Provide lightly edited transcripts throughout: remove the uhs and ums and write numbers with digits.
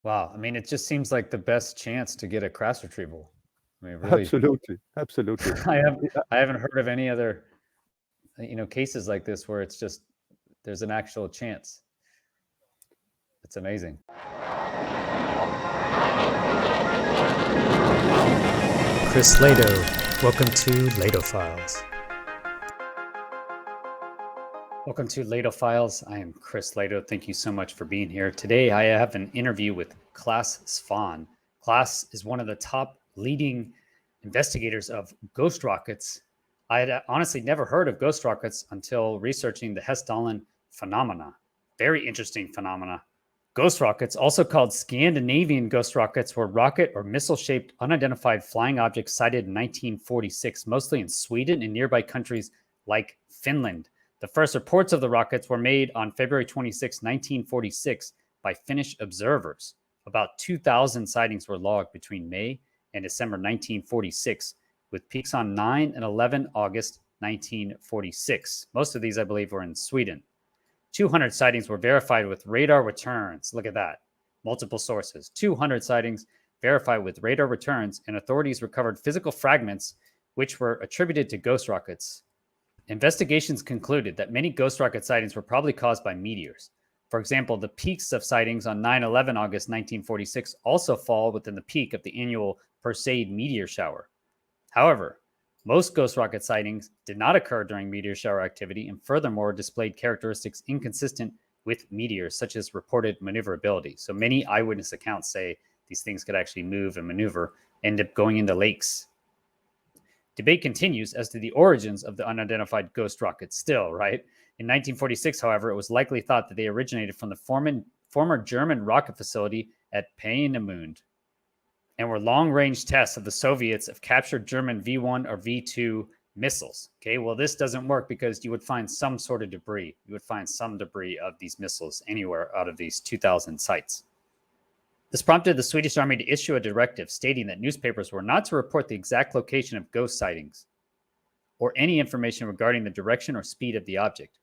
Wow. I mean, it just seems like the best chance to get a crash retrieval. I mean, really, Absolutely, absolutely. I have Yeah, I haven't heard of any other cases like this where it's just there's an actual chance. It's amazing. Chris Lehto, welcome to Lehto Files. Welcome to Lehto Files. I am Chris Lehto. Thank you so much for being here. Today, I have an interview with Clas Svahn. Clas is one of the top leading investigators of ghost rockets. I had honestly never heard of ghost rockets until researching the Hessdalen phenomena. Very interesting phenomena. Ghost rockets, also called Scandinavian ghost rockets, were rocket or missile shaped unidentified flying objects sighted in 1946, mostly in Sweden and nearby countries like Finland. The first reports of the rockets were made on February 26, 1946, by Finnish observers. About 2,000 sightings were logged between May and December 1946, with peaks on 9 and 11 August 1946. Most of these, I believe, were in Sweden. 200 sightings were verified with radar returns. Look at that. Multiple sources. 200 sightings verified with radar returns, and authorities recovered physical fragments which were attributed to ghost rockets. Investigations concluded that many ghost rocket sightings were probably caused by meteors. For example, the peaks of sightings on 9/11 August 1946 also fall within the peak of the annual Perseid meteor shower. However, most ghost rocket sightings did not occur during meteor shower activity and furthermore displayed characteristics inconsistent with meteors, such as reported maneuverability. So many eyewitness accounts say these things could actually move and maneuver, end up going into lakes. Debate continues as to the origins of the unidentified ghost rockets still, right? In 1946, however, it was likely thought that they originated from the former German rocket facility at Peenemünde and were long-range tests of the Soviets of captured German V-1 or V-2 missiles. Okay, well, this doesn't work because you would find some sort of debris. You would find some debris of these missiles anywhere out of these 2,000 sites. This prompted the Swedish army to issue a directive stating that newspapers were not to report the exact location of ghost sightings or any information regarding the direction or speed of the object.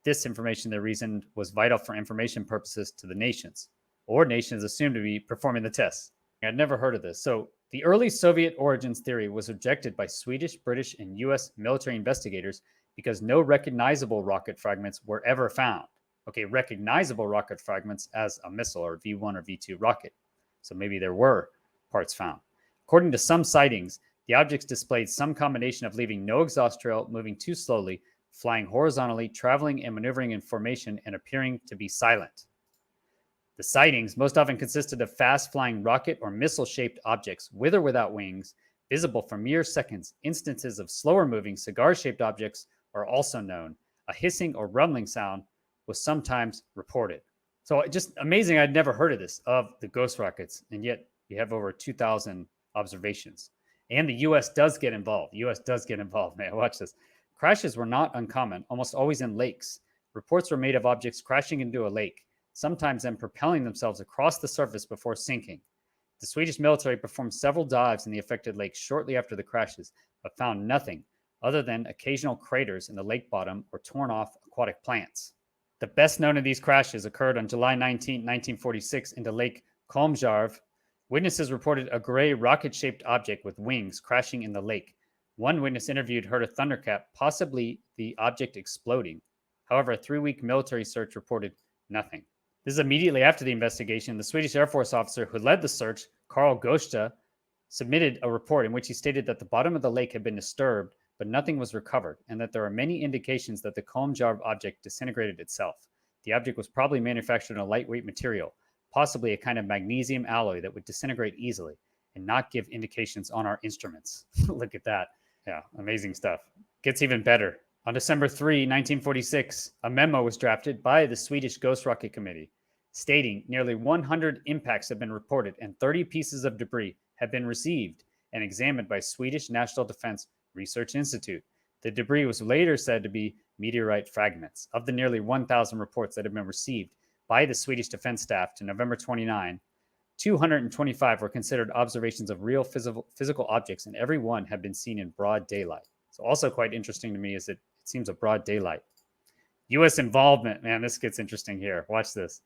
This information, they reasoned, was vital for information purposes to the nations, or nations assumed to be performing the tests. I'd never heard of this. So, the early Soviet origins theory was rejected by Swedish, British, and US military investigators because no recognizable rocket fragments were ever found. Okay, recognizable rocket fragments as a missile or V-1 or V-2 rocket. So maybe there were parts found. According to some sightings, the objects displayed some combination of leaving no exhaust trail, moving too slowly, flying horizontally, traveling and maneuvering in formation, and appearing to be silent. The sightings most often consisted of fast-flying rocket or missile-shaped objects, with or without wings, visible for mere seconds. Instances of slower-moving cigar-shaped objects are also known. A hissing or rumbling sound was sometimes reported. So just amazing. I'd never heard of this, of the ghost rockets, and yet you have over 2,000 observations. And the U.S. does get involved. The U.S. does get involved, man. Watch this. Crashes were not uncommon, almost always in lakes. Reports were made of objects crashing into a lake, sometimes then propelling themselves across the surface before sinking. The Swedish military performed several dives in the affected lakes shortly after the crashes, but found nothing other than occasional craters in the lake bottom or torn off aquatic plants. The best known of these crashes occurred on July 19, 1946, into Lake Kolmjarv. Witnesses reported a gray rocket-shaped object with wings crashing in the lake. One witness interviewed heard a thunderclap, possibly the object exploding. However, a 3-week military search reported nothing. This is immediately after the investigation. The Swedish Air Force officer who led the search, Carl Gosta, submitted a report in which he stated that the bottom of the lake had been disturbed, but nothing was recovered, and that there are many indications that the Kolmjarv object disintegrated itself. The object was probably manufactured in a lightweight material, possibly a kind of magnesium alloy that would disintegrate easily and not give indications on our instruments. Look at that. Yeah, amazing stuff. Gets even better. On December 3, 1946, a memo was drafted by the Swedish Ghost Rocket Committee stating nearly 100 impacts have been reported and 30 pieces of debris have been received and examined by Swedish National Defense Research Institute. The debris was later said to be meteorite fragments. Of the nearly 1,000 reports that have been received by the Swedish Defense Staff to November 29, 225 were considered observations of real physical objects, and every one had been seen in broad daylight. So also quite interesting to me is that it seems a broad daylight. U.S. involvement, man, this gets interesting here. Watch this.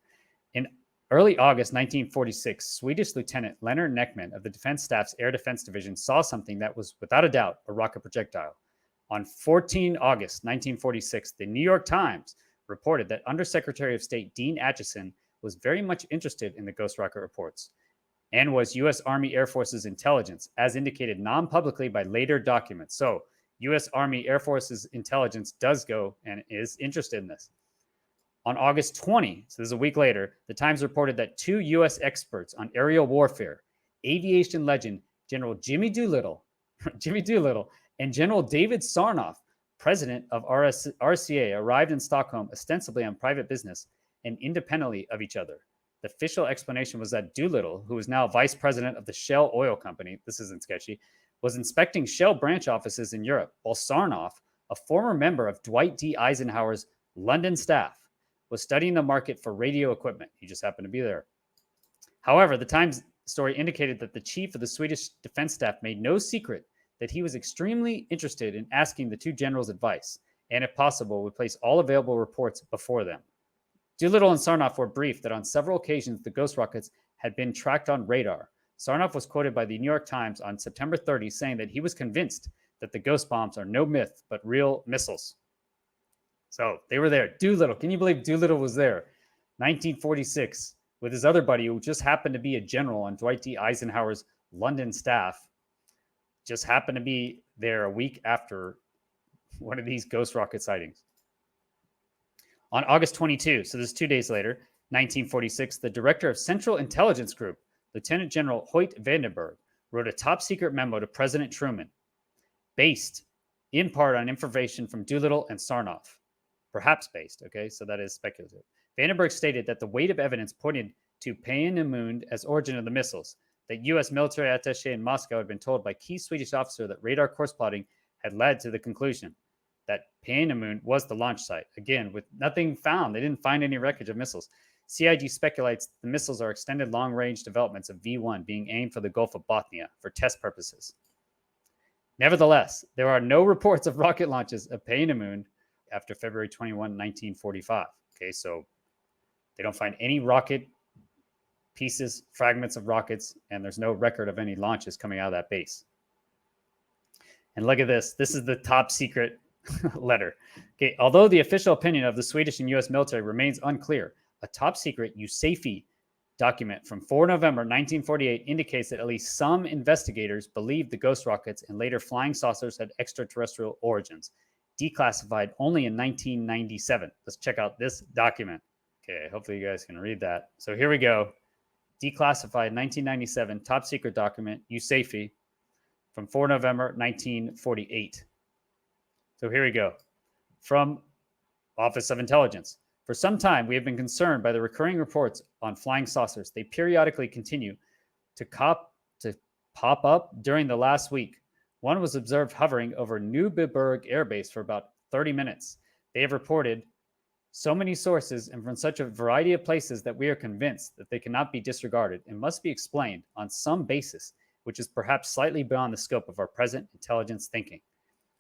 In Early August 1946, Swedish Lieutenant Leonard Neckman of the Defense Staff's Air Defense Division saw something that was, without a doubt, a rocket projectile. On 14 August 1946, the New York Times reported that Undersecretary of State Dean Acheson was very much interested in the ghost rocket reports and was U.S. Army Air Force's intelligence, as indicated non-publicly by later documents. So, U.S. Army Air Force's intelligence does go and is interested in this. On August 20, so this is a week later, the Times reported that two U.S. experts on aerial warfare, aviation legend General Jimmy Doolittle, and General David Sarnoff, president of RCA, arrived in Stockholm ostensibly on private business and independently of each other. The official explanation was that Doolittle, who is now vice president of the Shell Oil Company, this isn't sketchy, was inspecting Shell branch offices in Europe, while Sarnoff, a former member of Dwight D. Eisenhower's London staff, was studying the market for radio equipment. He just happened to be there. However, the Times story indicated that the chief of the Swedish defense staff made no secret that he was extremely interested in asking the two generals' advice, and if possible, would place all available reports before them. Doolittle and Sarnoff were briefed that on several occasions the ghost rockets had been tracked on radar. Sarnoff was quoted by the New York Times on September 30 saying that he was convinced that the ghost bombs are no myth, but real missiles. So they were there. Doolittle, can you believe Doolittle was there? 1946, with his other buddy who just happened to be a general on Dwight D. Eisenhower's London staff, just happened to be there a week after one of these ghost rocket sightings. On August 22, so this is 2 days later, 1946, the director of Central Intelligence Group, Lieutenant General Hoyt Vandenberg, wrote a top-secret memo to President Truman, based in part on information from Doolittle and Sarnoff. Perhaps based, okay, so that is speculative. Vandenberg stated that the weight of evidence pointed to Peenemünde as origin of the missiles, that U.S. military attaché in Moscow had been told by key Swedish officer that radar course plotting had led to the conclusion that Peenemünde was the launch site. Again, with nothing found, they didn't find any wreckage of missiles. CIG speculates the missiles are extended long-range developments of V-1 being aimed for the Gulf of Bothnia for test purposes. Nevertheless, there are no reports of rocket launches of Peenemünde after February 21, 1945. Okay, so they don't find any rocket pieces, fragments of rockets, and there's no record of any launches coming out of that base. And look at this. This is the top secret letter. Okay, although the official opinion of the Swedish and U.S. military remains unclear, a top secret USAFE document from 4 November 1948 indicates that at least some investigators believed the ghost rockets and later flying saucers had extraterrestrial origins, declassified only in 1997. Let's check out this document. Okay, hopefully you guys can read that. So here we go. Declassified 1997, top secret document, USAFE, from 4 November 1948. So here we go. From Office of Intelligence. For some time, we have been concerned by the recurring reports on flying saucers. They periodically continue to pop up during the last week. One was observed hovering over Neubiberg Air Base for about 30 minutes. They have reported so many sources and from such a variety of places that we are convinced that they cannot be disregarded and must be explained on some basis, which is perhaps slightly beyond the scope of our present intelligence thinking.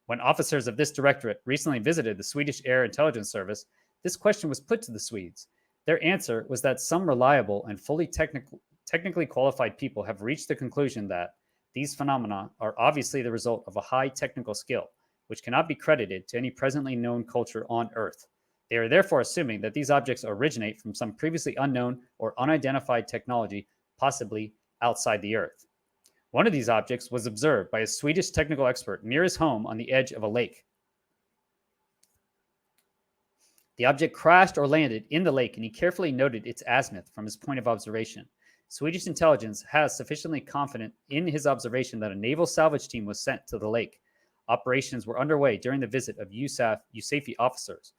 When officers of this directorate recently visited the Swedish Air Intelligence Service, this question was put to the Swedes. Their answer was that some reliable and fully technically qualified people have reached the conclusion that these phenomena are obviously the result of a high technical skill, which cannot be credited to any presently known culture on Earth. They are therefore assuming that these objects originate from some previously unknown or unidentified technology, possibly outside the Earth. One of these objects was observed by a Swedish technical expert near his home on the edge of a lake. The object crashed or landed in the lake, and he carefully noted its azimuth from his point of observation. Swedish intelligence has sufficiently confident in his observation that a naval salvage team was sent to the lake. Operations were underway during the visit of USAFE officers.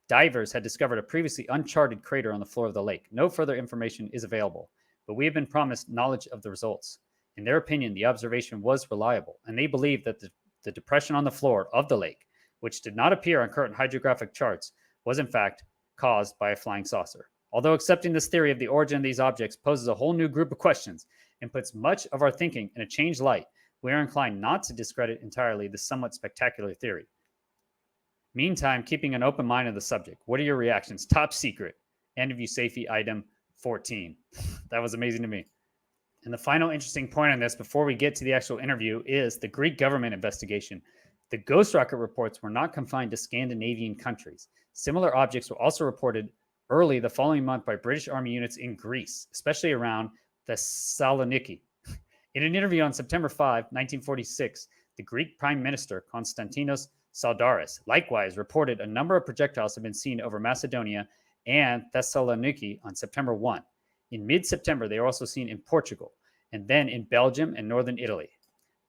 Divers had discovered a previously uncharted crater on the floor of the lake. No further information is available, but we have been promised knowledge of the results. In their opinion, the observation was reliable, and they believe that the depression on the floor of the lake, which did not appear on current hydrographic charts, was in fact caused by a flying saucer. Although accepting this theory of the origin of these objects poses a whole new group of questions and puts much of our thinking in a changed light, we are inclined not to discredit entirely this somewhat spectacular theory. Meantime, keeping an open mind on the subject, what are your reactions? Top secret. End of USAFE item 14. That was amazing to me. And the final interesting point on this before we get to the actual interview is the Greek government investigation. The ghost rocket reports were not confined to Scandinavian countries. Similar objects were also reported early the following month by British Army units in Greece, especially around Thessaloniki. In an interview on September 5, 1946, the Greek Prime Minister Konstantinos Saldaris likewise reported a number of projectiles had been seen over Macedonia and Thessaloniki on September 1. In mid-September, they were also seen in Portugal, and then in Belgium and northern Italy.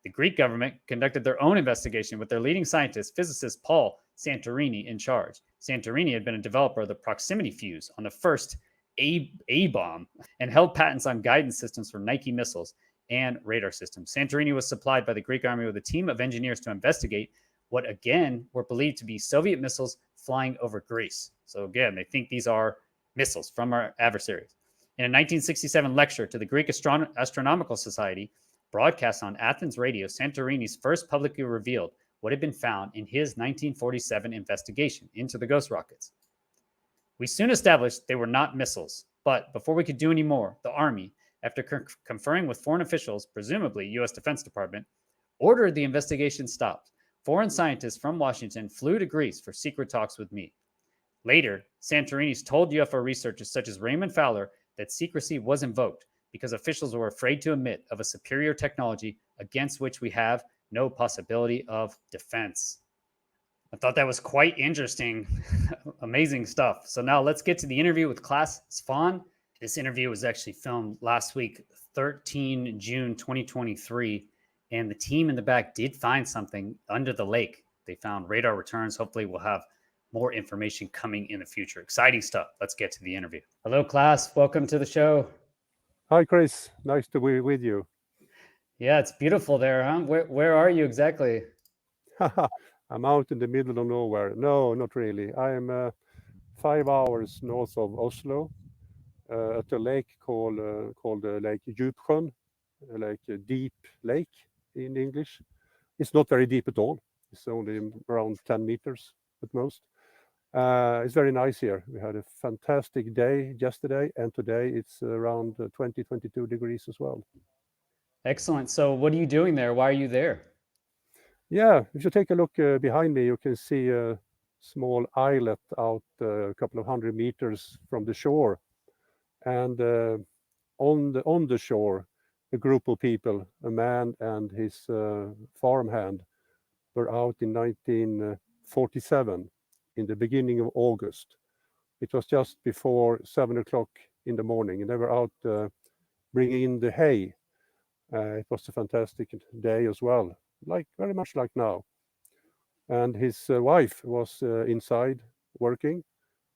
The Greek government conducted their own investigation with their leading scientist, physicist Paul Santorini, in charge. Santorini had been a developer of the proximity fuse on the first A-bomb and held patents on guidance systems for Nike missiles and radar systems. Santorini was supplied by the Greek army with a team of engineers to investigate what, again, were believed to be Soviet missiles flying over Greece. So, again, they think these are missiles from our adversaries. In a 1967 lecture to the Greek Astronomical Society, broadcast on Athens radio, Santorini's first publicly revealed what had been found in his 1947 investigation into the ghost rockets. We soon established they were not missiles, but before we could do any more, the Army, after conferring with foreign officials, presumably U.S. Defense Department, ordered the investigation stopped. Foreign scientists from Washington flew to Greece for secret talks with me. Later, Santorini's told UFO researchers such as Raymond Fowler that secrecy was invoked because officials were afraid to admit of a superior technology against which we have no possibility of defense. I thought that was quite interesting. Amazing stuff. So now let's get to the interview with Clas Svahn. This interview was actually filmed last week, 13 June 2023, and the team in the back did find something under the lake. They found radar returns. Hopefully we'll have more information coming in the future. Exciting stuff. Let's get to the interview. Hello, Clas. Welcome to the show. Hi, Chris. Nice to be with you. Yeah, it's beautiful there, huh? Where are you exactly? I'm out in the middle of nowhere. No, not really. I'm 5 hours north of Oslo at a lake called Lake Djupsjön, like a deep lake in English. It's not very deep at all. It's only around 10 meters at most. It's very nice here. We had a fantastic day yesterday, and today it's around 20, 22 degrees as well. Excellent. So what are you doing there? Why are you there? Yeah, if you take a look behind me, you can see a small islet out a couple of 100 meters from the shore. And on the shore, a group of people, a man and his farmhand, were out in 1947, in the beginning of August. It was just before 7 o'clock in the morning, and they were out bringing in the hay. It was a fantastic day as well, very much like now. And his wife was inside working,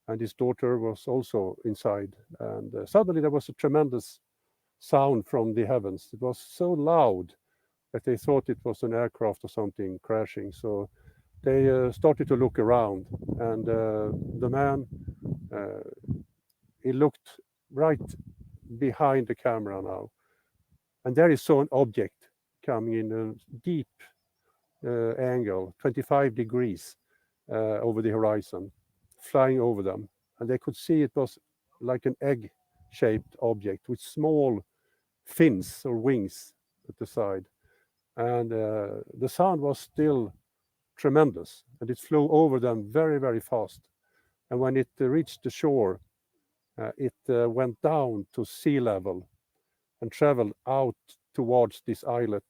and his daughter was also inside. And suddenly there was a tremendous sound from the heavens. It was so loud that they thought it was an aircraft or something crashing. So they started to look around, and the man, he looked right behind the camera now, and there he saw an object coming in a deep angle, 25 degrees over the horizon, flying over them. And they could see it was like an egg-shaped object with small fins or wings at the side. And the sound was still tremendous, and it flew over them very, very fast. And when it reached the shore, it went down to sea level and traveled out towards this islet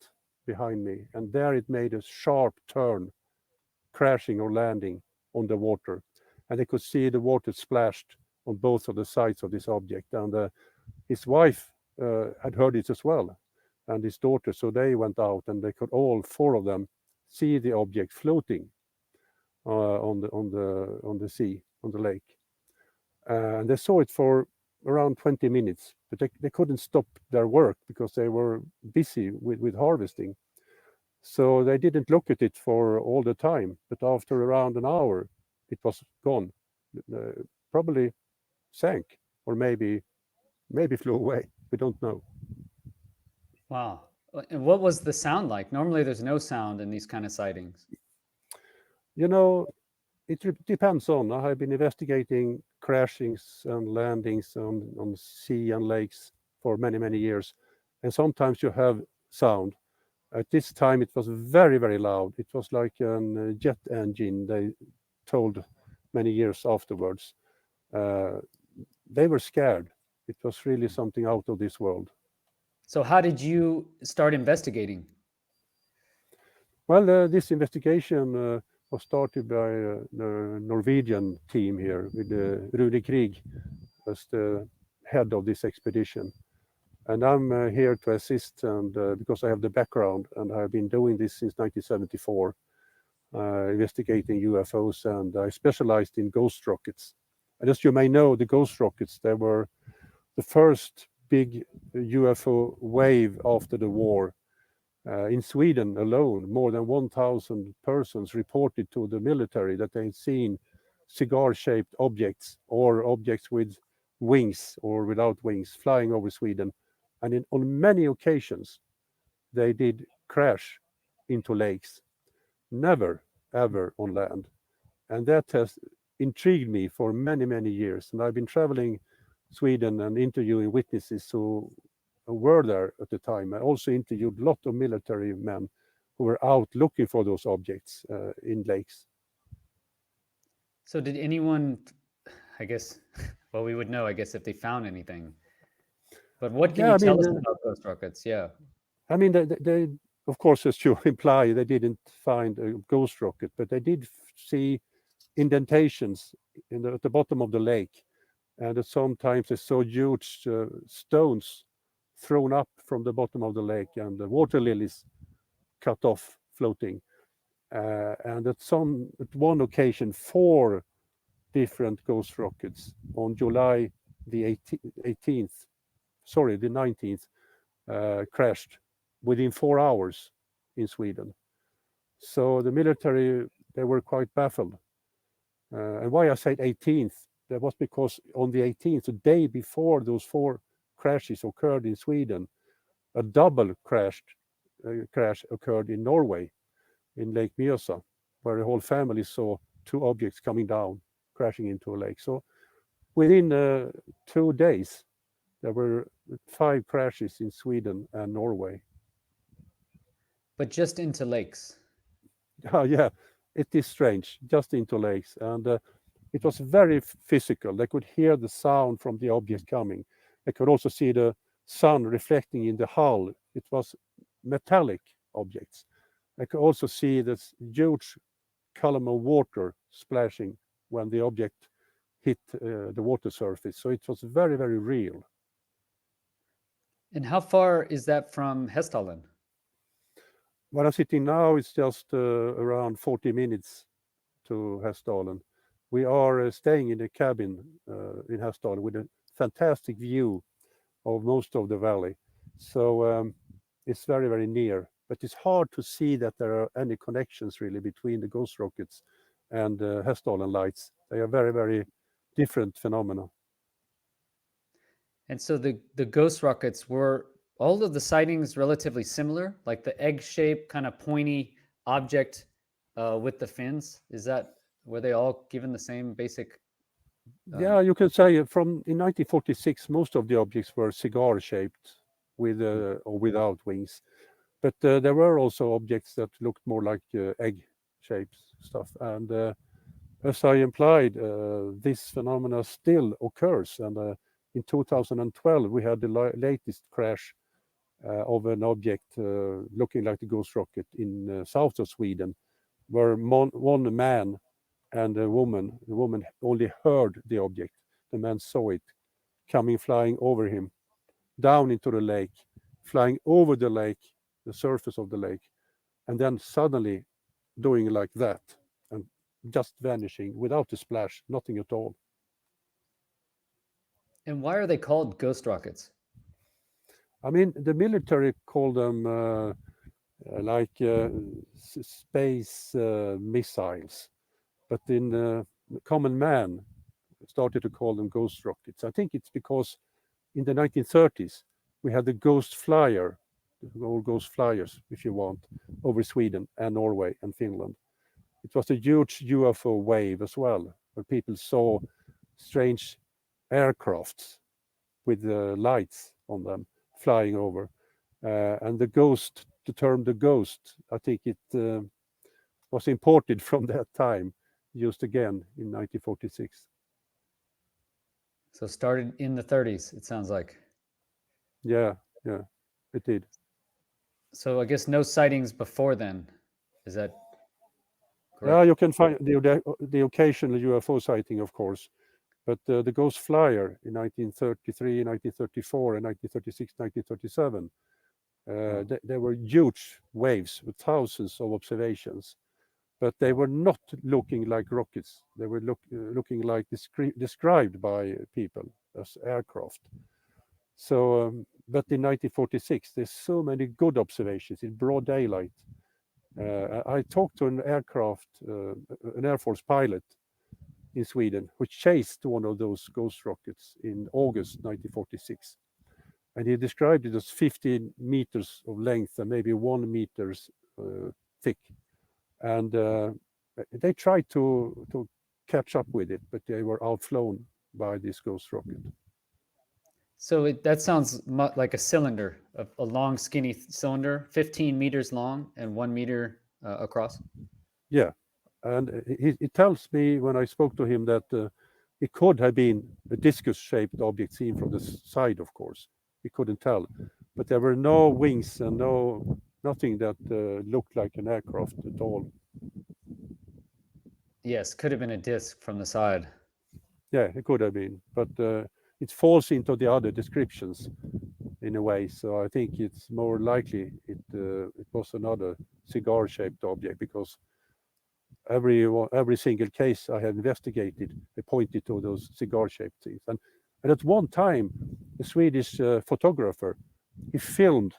behind me. And there it made a sharp turn, crashing or landing on the water. And they could see the water splashed on both of the sides of this object. And his wife had heard it as well, and his daughter. So they went out, and they could all four of them see the object floating on the sea, on the lake. And they saw it for around 20 minutes, but they couldn't stop their work because they were busy with harvesting. So they didn't look at it for all the time, but after around an hour, it was gone. Probably sank, or maybe flew away. We don't know. Wow. And what was the sound like? Normally there's no sound in these kind of sightings. You know, it depends on. I have been investigating crashings and landings on sea and lakes for many, many years. And sometimes you have sound. At this time, it was very, very loud. It was like a jet engine, they told many years afterwards. They were scared. It was really something out of this world. So how did you start investigating? Well, this investigation was started by the Norwegian team here with Rune Krieg as the head of this expedition. And I'm here to assist, and because I have the background, and I've been doing this since 1974, investigating UFOs, and I specialized in ghost rockets. And as you may know, the ghost rockets, they were the first big UFO wave after the war. In Sweden alone, more than 1,000 persons reported to the military that they had seen cigar-shaped objects or objects with wings or without wings flying over Sweden. And on many occasions, they did crash into lakes, never, ever on land. And that has intrigued me for many, many years. And I've been traveling Sweden and interviewing witnesses who were there at the time. I also interviewed a lot of military men who were out looking for those objects in lakes. So did anyone, I guess, well, we would know, I guess, if they found anything. But what can you tell us about ghost rockets? Yeah. I mean, they, of course, as you imply, they didn't find a ghost rocket, but they did see indentations at the bottom of the lake. And that sometimes they saw huge stones thrown up from the bottom of the lake and the water lilies cut off floating. And at one occasion, 4 different ghost rockets on July the 19th, crashed within 4 hours in Sweden. So the military, they were quite baffled. And why I said 18th, that was because on the 18th, the day before those 4 crashes occurred in Sweden, a double crash occurred in Norway, in Lake Mjøsa, where the whole family saw 2 objects coming down, crashing into a lake. So within 2 days, there were 5 crashes in Sweden and Norway. But just into lakes. Oh, yeah, it is strange, just into lakes. And it was very physical. They could hear the sound from the objects coming. They could also see the sun reflecting in the hull. It was metallic objects. I could also see this huge column of water splashing when the object hit the water surface. So it was very, very real. And how far is that from Hestalen? Where I'm sitting now, it's just around 40 minutes to Hestalen. We are staying in a cabin in Hestalen with a fantastic view of most of the valley. So it's very, very near. But it's hard to see that there are any connections really between the ghost rockets and Hestalen lights. They are very, very different phenomena. And so the ghost rockets, were all of the sightings relatively similar, like the egg-shaped kind of pointy object with the fins? Were they all given the same basic? Yeah, you can say in 1946, most of the objects were cigar-shaped with or without wings. But there were also objects that looked more like egg-shaped stuff. And as I implied, this phenomena still occurs. And in 2012, we had the latest crash of an object looking like the ghost rocket in south of Sweden, where one man and a woman, the woman only heard the object. The man saw it coming, flying over him, down into the lake, flying over the lake, the surface of the lake, and then suddenly doing like that and just vanishing without a splash, nothing at all. And why are they called ghost rockets? I mean, the military call them space missiles, but in common man started to call them ghost rockets. I think it's because in the 1930s we had the ghost flyer, all ghost flyers, if you want, over Sweden and Norway and Finland. It was a huge UFO wave as well, where people saw strange aircrafts with lights on them flying over. And the ghost, the term the ghost, I think it was imported from that time, used again in 1946. So started in the 30s, it sounds like. Yeah, it did. So I guess no sightings before then. Is that Yeah, correct? you can find the occasional UFO sighting, of course, but the Ghost Flyer in 1933, 1934, and 1936, 1937, there were huge waves with thousands of observations, but they were not looking like rockets. They were looking like described by people as aircraft. So, but in 1946, there's so many good observations in broad daylight. I talked to an Air Force pilot in Sweden who chased one of those ghost rockets in August 1946. And he described it as 15 meters of length and maybe 1 meters thick. And they tried to catch up with it, but they were outflown by this ghost rocket. So that sounds like a cylinder, a long, skinny cylinder, 15 meters long and 1 meter across. Yeah, and he tells me when I spoke to him that it could have been a discus-shaped object seen from the side, of course. We couldn't tell, but there were no wings and nothing that looked like an aircraft at all. Yes, could have been a disc from the side. Yeah, it could have been, but it falls into the other descriptions in a way. So I think it's more likely it was another cigar-shaped object, because every single case I have investigated, they pointed to those cigar-shaped things. And at one time, a Swedish photographer, he filmed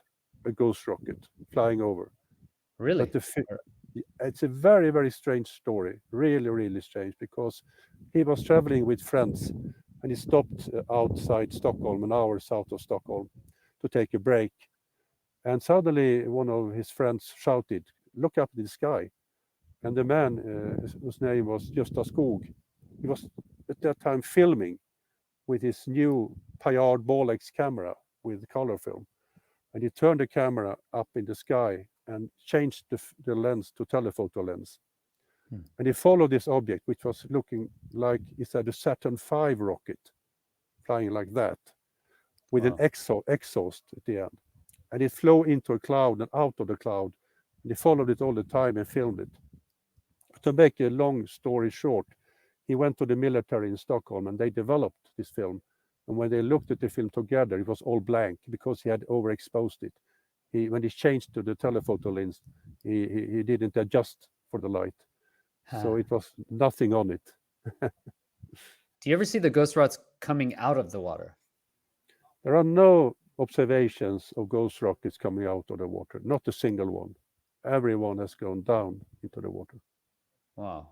a ghost rocket flying over. Really? But it's a very, very strange story, really, really strange, because he was traveling with friends and he stopped outside Stockholm, an hour south of Stockholm, to take a break. And suddenly one of his friends shouted, "Look up in the sky." And the man, whose name was Gösta Skog, he was at that time filming with his new Payard Bolex camera with color film. And he turned the camera up in the sky and changed the lens to telephoto lens. And he followed this object, which was looking like, he said, a Saturn V rocket flying like that, with an exhaust at the end. And it flew into a cloud and out of the cloud. And he followed it all the time and filmed it. To make a long story short, he went to the military in Stockholm and they developed this film. And when they looked at the film together, it was all blank because he had overexposed it. When he changed to the telephoto lens, he didn't adjust for the light. So it was nothing on it. Do you ever see the ghost rods coming out of the water? There are no observations of ghost rockets coming out of the water, not a single one. Everyone has gone down into the water. Wow.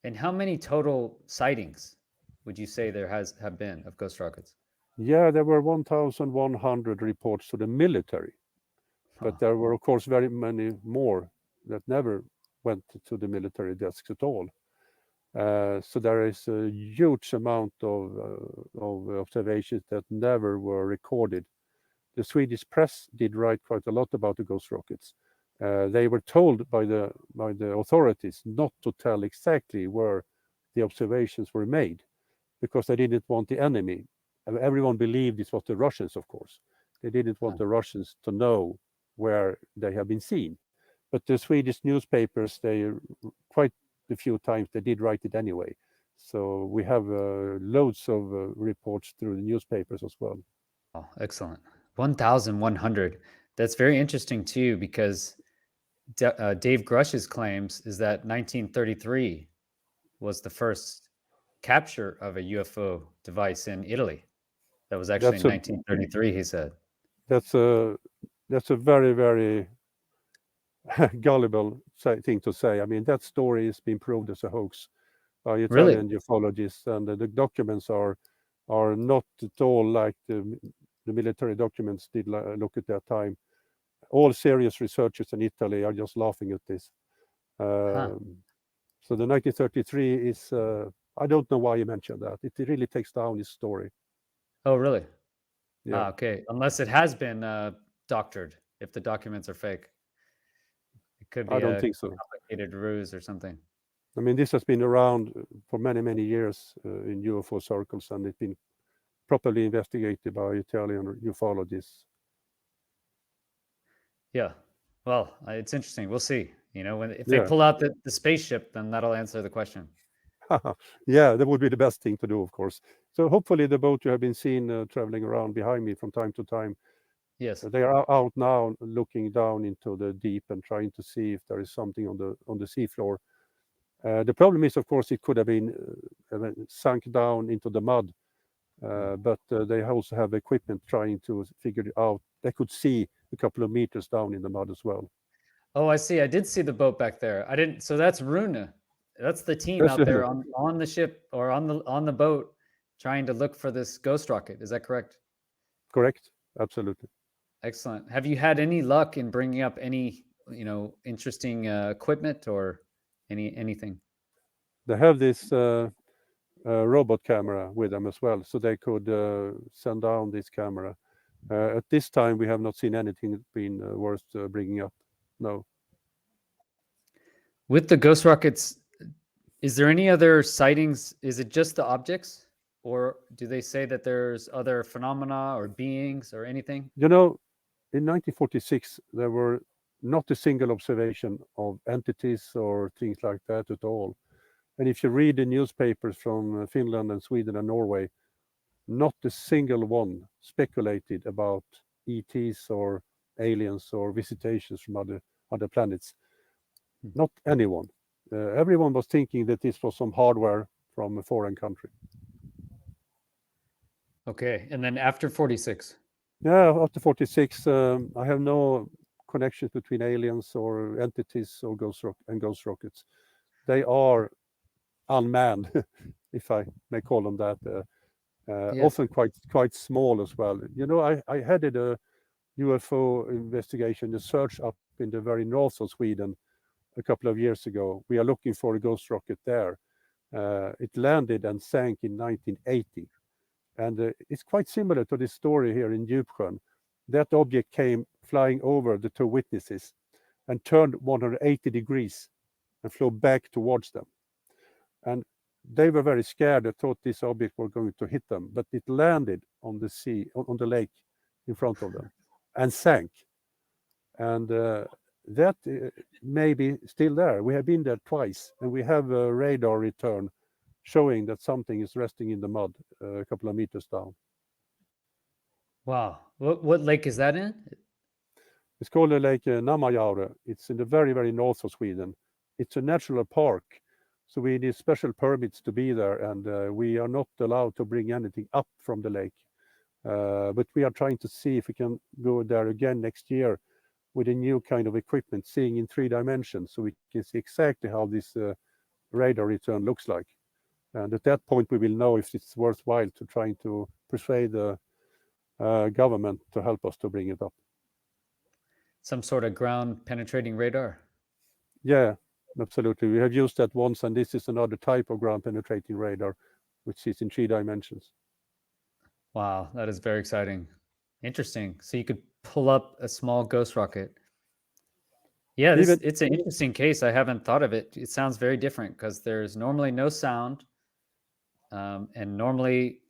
And how many total sightings would you say there have been of ghost rockets? Yeah, there were 1,100 reports to the military, but there were, of course, very many more that never went to the military desks at all. So there is a huge amount of observations that never were recorded. The Swedish press did write quite a lot about the ghost rockets. They were told by the authorities not to tell exactly where the observations were made, because they didn't want the enemy. Everyone believed it was the Russians, of course. They didn't want the Russians to know where they have been seen. But the Swedish newspapers, they quite a few times they did write it anyway. So we have loads of reports through the newspapers as well. Oh, excellent. 1,100. That's very interesting too, because Dave Grush's claims is that 1933 was the first capture of a UFO device in Italy. That was actually in 1933, he said. That's a very, very gullible thing to say. I mean, that story has been proved as a hoax by Italian ufologists, and the documents are not at all like the military documents did look at that time. All serious researchers in Italy are just laughing at this. So the 1933 is, I don't know why he mentioned that. It really takes down his story. Oh, really? Yeah, Okay. Unless it has been doctored, if the documents are fake. It could I be don't a think so. complicated ruse or something. I mean, this has been around for many, many years in UFO circles, and it's been properly investigated by Italian ufologists. Yeah. Well, it's interesting. We'll see. You know, if they Yeah, pull out the spaceship, then that'll answer the question. yeah, that would be the best thing to do, of course. So hopefully the boat you have been seen traveling around behind me from time to time, Yes. they are out now looking down into the deep and trying to see if there is something on the seafloor. The problem is, of course, it could have been sunk down into the mud, but they also have equipment trying to figure it out. They could see a couple of meters down in the mud as well. Oh, I see. I did see the boat back there. I didn't. So that's Rune. That's the team That's out there on the ship or on the boat trying to look for this ghost rocket. Is that correct? correct, absolutely. Excellent. Have you had any luck in bringing up any, interesting equipment or anything? They have this robot camera with them as well, so they could send down this camera. At this time, we have not seen anything been worth bringing up. No. With the ghost rockets, is there any other sightings? Is it just the objects, or do they say that there's other phenomena or beings or anything? You know, in 1946, there were not a single observation of entities or things like that at all. And if you read the newspapers from Finland and Sweden and Norway, not a single one speculated about ETs or aliens or visitations from other planets. Not anyone. Everyone was thinking that this was some hardware from a foreign country. Okay, and then after 46. Yeah, after 46, I have no connections between aliens or entities or ghost rockets. They are unmanned, if I may call them that. Yes. Often quite small as well. You know, I headed a UFO investigation, a search up in the very north of Sweden a couple of years ago. We are looking for a ghost rocket there. It landed and sank in 1980. And it's quite similar to this story here in Djupsjön. That object came flying over the two witnesses and turned 180 degrees and flew back towards them. And they were very scared. They thought this object was going to hit them, but it landed on the sea, on the lake in front of them and sank. And that may be still there. We have been there twice, and we have a radar return showing that something is resting in the mud a couple of meters down. Wow. What lake is that in? It's called Lake Namajaure. It's in the very, very north of Sweden. It's a national park, so we need special permits to be there, and we are not allowed to bring anything up from the lake. But we are trying to see if we can go there again next year with a new kind of equipment, seeing in 3 dimensions, so we can see exactly how this radar return looks like. And at that point, we will know if it's worthwhile to trying to persuade the government to help us to bring it up. Some sort of ground penetrating radar. Yeah, absolutely. We have used that once, and this is another type of ground penetrating radar, which is in 3 dimensions. Wow, that is very exciting. Interesting. So you could pull up a small ghost rocket. Yeah, it's an interesting case. I haven't thought of it. It sounds very different because there's normally no sound. And normally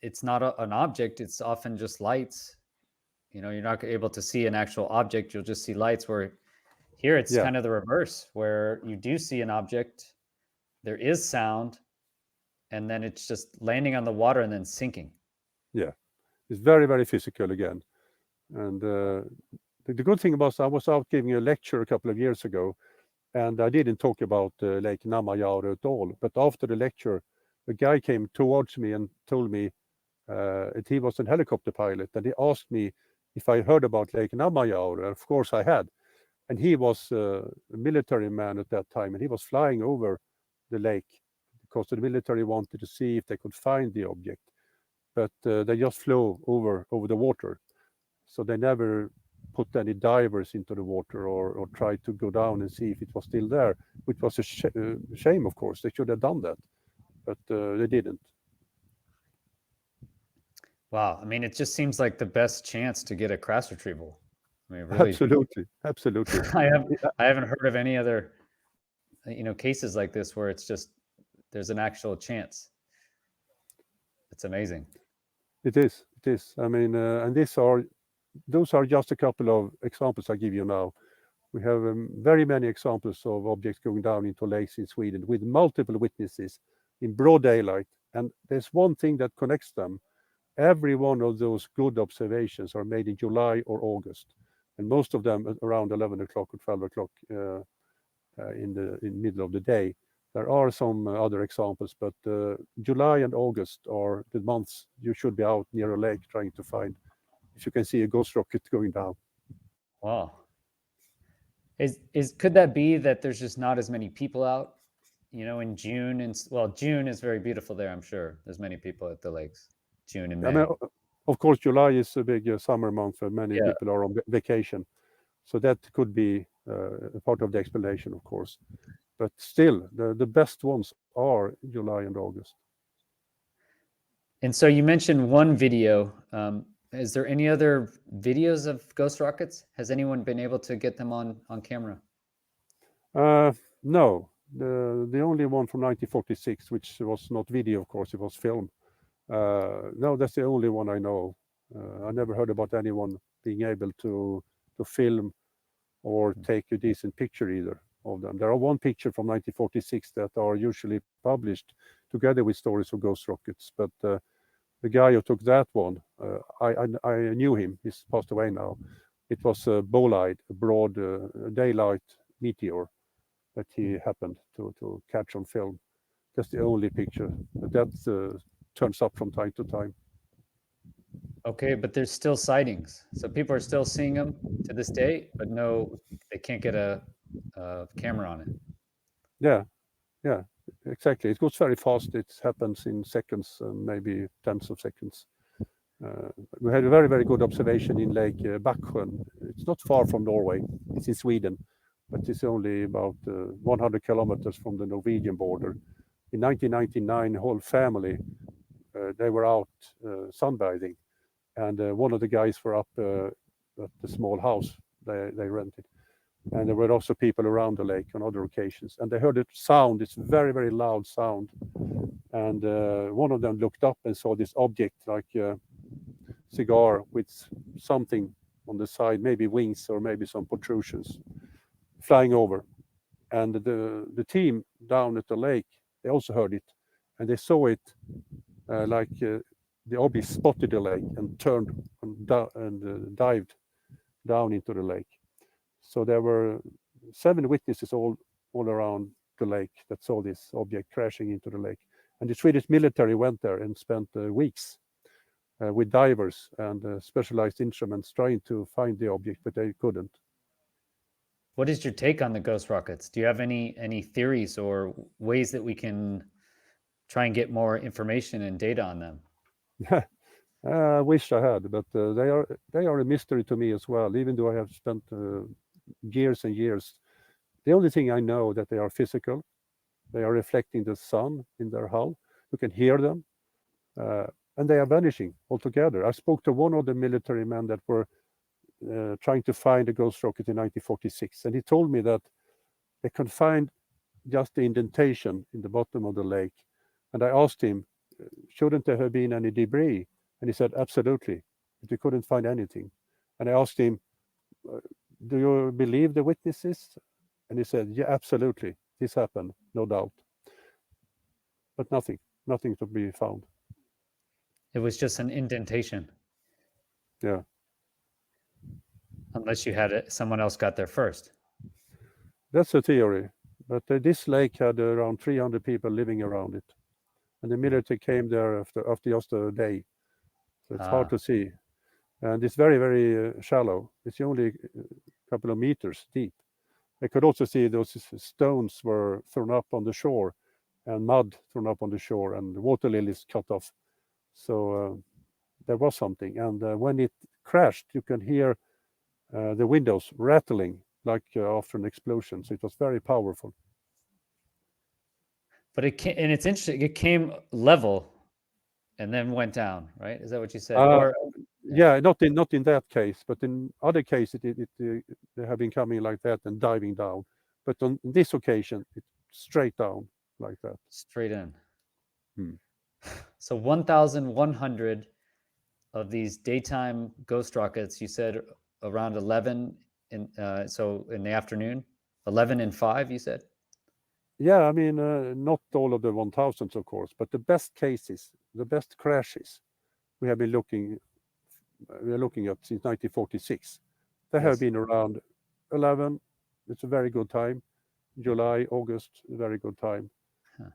it's not an object. It's often just lights. You're not able to see an actual object. You'll just see lights, where here it's kind of the reverse, where you do see an object, there is sound, and then it's just landing on the water and then sinking. Yeah, it's very, very physical again. And the good thing was I was out giving a lecture a couple of years ago, and I didn't talk about Lake Namajaure at all. But after the lecture, a guy came towards me and told me that he was a helicopter pilot, and he asked me if I heard about Lake Namajaure. Of course I had. And he was a military man at that time, and he was flying over the lake because the military wanted to see if they could find the object. But they just flew over the water. So they never put any divers into the water or tried to go down and see if it was still there, which was a shame, of course. They should have done that. but they didn't. Wow. I mean, it just seems like the best chance to get a crash retrieval. I mean, really, Absolutely. I haven't heard of any other, cases like this where it's just there's an actual chance. It's amazing. It is. I mean, and those are just a couple of examples I give you now. We have very many examples of objects going down into lakes in Sweden with multiple witnesses in broad daylight. And there's one thing that connects them. Every one of those good observations are made in July or August, and most of them around 11 o'clock or 12 o'clock in the middle of the day. There are some other examples, but July and August are the months you should be out near a lake trying to find if you can see a ghost rocket going down. Wow. Could that be that there's just not as many people out, in June? And well, June is very beautiful there, I'm sure. There's many people at the lakes, June and May. I mean, of course, July is a big summer month where many Yeah. people are on vacation. So that could be a part of the explanation, of course. But still, the best ones are July and August. And so you mentioned one video. Is there any other videos of ghost rockets? Has anyone been able to get them on camera? No, the only one from 1946, which was not video, of course, it was film. No, that's the only one I know. I never heard about anyone being able to film or take a decent picture either of them. There are one picture from 1946 that are usually published together with stories of ghost rockets, but the guy who took that one, I knew him. He's passed away now. It was a bolide, a broad daylight meteor that he happened to catch on film. That's the only picture. That turns up from time to time. Okay, but there's still sightings. So people are still seeing them to this day, but no, they can't get a camera on it. Yeah, exactly. It goes very fast. It happens in seconds, maybe tens of seconds. We had a very, very good observation in Lake Backsjön. It's not far from Norway. It's in Sweden, but it's only about 100 kilometers from the Norwegian border. In 1999, the whole family, they were out sunbathing, and one of the guys were up at the small house they rented. And there were also people around the lake on other occasions, and they heard a sound. It's very, very loud sound, and one of them looked up and saw this object like a cigar with something on the side, maybe wings or maybe some protrusions, flying over. And the team down at the lake, they also heard it, and they saw it like the object spotted the lake and turned and dived down into the lake. So there were 7 witnesses all around the lake that saw this object crashing into the lake. And the Swedish military went there and spent weeks with divers and specialized instruments trying to find the object, but they couldn't. What is your take on the ghost rockets? Do you have any theories or ways that we can try and get more information and data on them? I wish I had, but they are a mystery to me as well, even though I have spent years and years. The only thing I know that they are physical. They are reflecting the sun in their hull. You can hear them, and they are vanishing altogether. I spoke to one of the military men that were trying to find a ghost rocket in 1946, and he told me that they could find just the indentation in the bottom of the lake. And I asked him, shouldn't there have been any debris? And he said, absolutely, but we couldn't find anything. And I asked him, do you believe the witnesses? And he said, yeah, absolutely, this happened, no doubt. But nothing to be found. It was just an indentation. Yeah. Unless you had it, someone else got there first. That's a theory. But this lake had around 300 people living around it. And the military came there after just a day. So it's hard to see. And it's very, very shallow. It's only a couple of meters deep. I could also see those stones were thrown up on the shore and mud thrown up on the shore and water lilies cut off. So there was something. And when it crashed, you can hear the windows rattling like after an explosion. So it was very powerful. But it came, and it's interesting. It came level, and then went down. Right? Is that what you said? Or Yeah, not in that case, but in other cases, they have been coming like that and diving down. But on this occasion, it's straight down like that. straight in. Hmm. So 1,100 of these daytime ghost rockets. You said around 11 in so in the afternoon, 11 and 5. You said. Yeah, I mean, not all of the 1000s, of course, but the best cases, the best crashes, we have been looking at since 1946. They have Yes. been around 11. It's a very good time. July, August, a very good time.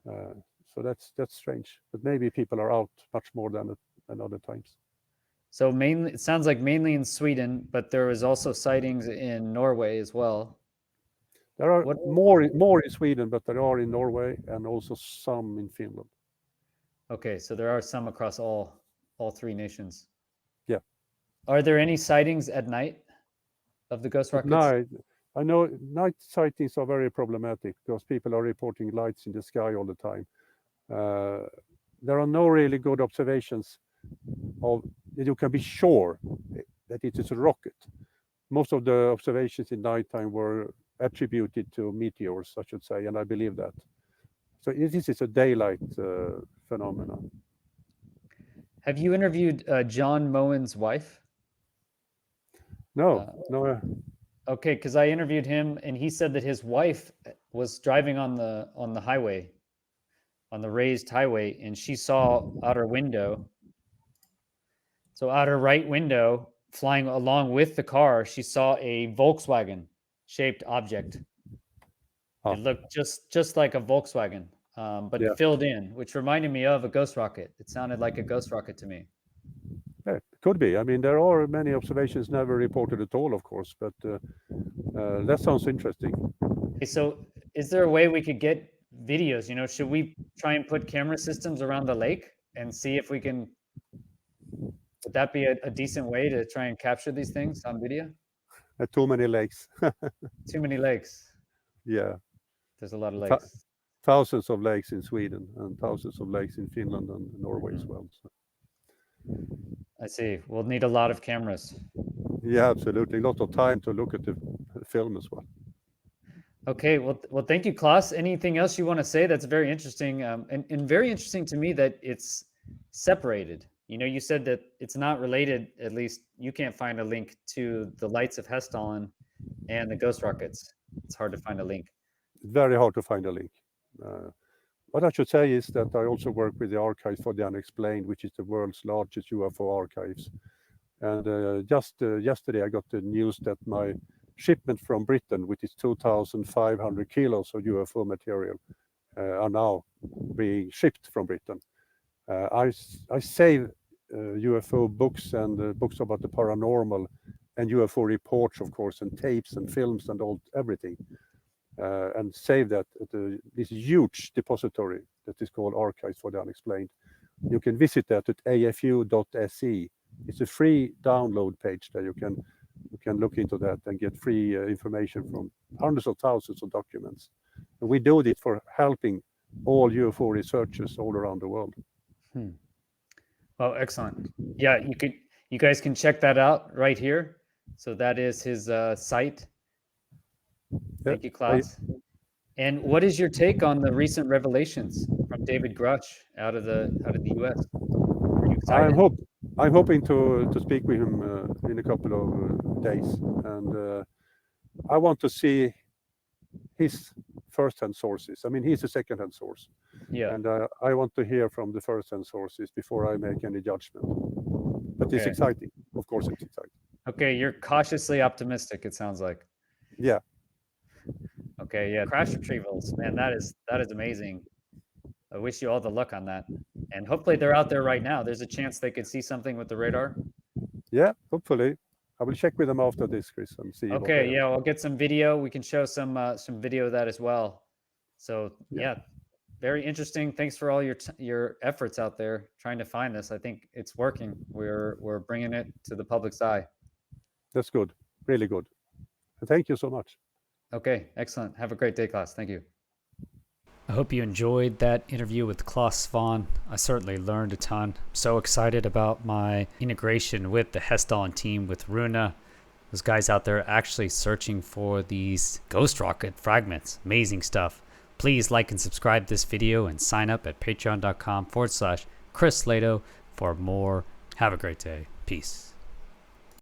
Huh. So that's strange. But maybe people are out much more than other times. So mainly, it sounds like mainly in Sweden, but there was also sightings in Norway as well. There are What? more in Sweden, but there are in Norway and also some in Finland. Okay, so there are some across all three nations. Yeah. Are there any sightings at night of the ghost At rockets? night, I know night sightings are very problematic because people are reporting lights in the sky all the time. There are no really good observations of that you can be sure that it is a rocket. Most of the observations in nighttime were attributed to meteors, I should say, and I believe that. So this is a daylight phenomenon. Have you interviewed John Moen's wife? No, no, Okay, because I interviewed him, and he said that his wife was driving on the highway, on the raised highway, and she saw out her window. So out her right window, flying along with the car, she saw a Volkswagen shaped object. Ah, It looked just like a Volkswagen, but yeah, filled in, which reminded me of a ghost rocket. It sounded like a ghost rocket to me. yeah, could be. I mean, there are many observations never reported at all, of course, but that sounds interesting. Okay, so is there a way we could get videos? Should we try and put camera systems around the lake and see if we can? Would that be a decent way to try and capture these things on video? Too many lakes. Too many lakes. Yeah, There's a lot of Th- lakes. thousands of lakes in Sweden and thousands of lakes in Finland and Norway as Mhm. well. So, I see. We'll need a lot of cameras. yeah, absolutely. A lot of time to look at the film as well. Okay, well, thank you, Klaus. Anything else you want to say? That's very interesting, and very interesting to me that it's separated. You said that it's not related. At least you can't find a link to the lights of Hessdalen and the ghost rockets. It's hard to find a link. Very hard to find a link. What I should say is that I also work with the Archives for the Unexplained, which is the world's largest UFO archives. And just yesterday, I got the news that my shipment from Britain, which is 2,500 kilos of UFO material, are now being shipped from Britain. I save UFO books and books about the paranormal and UFO reports, of course, and tapes and films and everything, and save that at this huge depository that is called Archives for the Unexplained. You can visit that at afu.se. It's a free download page that you can look into that and get free information from hundreds of thousands of documents. And we do this for helping all UFO researchers all around the world. Hmm. Oh, excellent. Yeah, you guys can check that out right here. So that is his site. Thank you, Klaus. And what is your take on the recent revelations from David Grush out of the US? Are you excited? I'm hoping to speak with him in a couple of days, and I want to see his first-hand sources. I mean, he's a second-hand source, Yeah. and I want to hear from the first-hand sources before I make any judgment. But it's Okay. exciting. Of course, it's exciting. Okay, you're cautiously optimistic, it sounds like. Yeah. Okay, yeah. Crash retrievals, man, that is amazing. I wish you all the luck on that. And hopefully they're out there right now. There's a chance they could see something with the radar. Yeah, hopefully. I will check with them after this, Chris, and see what they Okay, have. yeah, I'll get some video. We can show some video of that as well. So Yeah. yeah, very interesting. Thanks for all your efforts out there trying to find this. I think it's working. We're bringing it to the public's eye. That's good. Really good. And thank you so much. Okay, excellent. Have a great day, class. Thank you. I hope you enjoyed that interview with Clas Svahn. I certainly learned a ton. I'm so excited about my integration with the Hessdalen team with Runa. Those guys out there actually searching for these ghost rocket fragments. Amazing stuff. Please like and subscribe this video and sign up at patreon.com/Chris Lehto for more. Have a great day. Peace.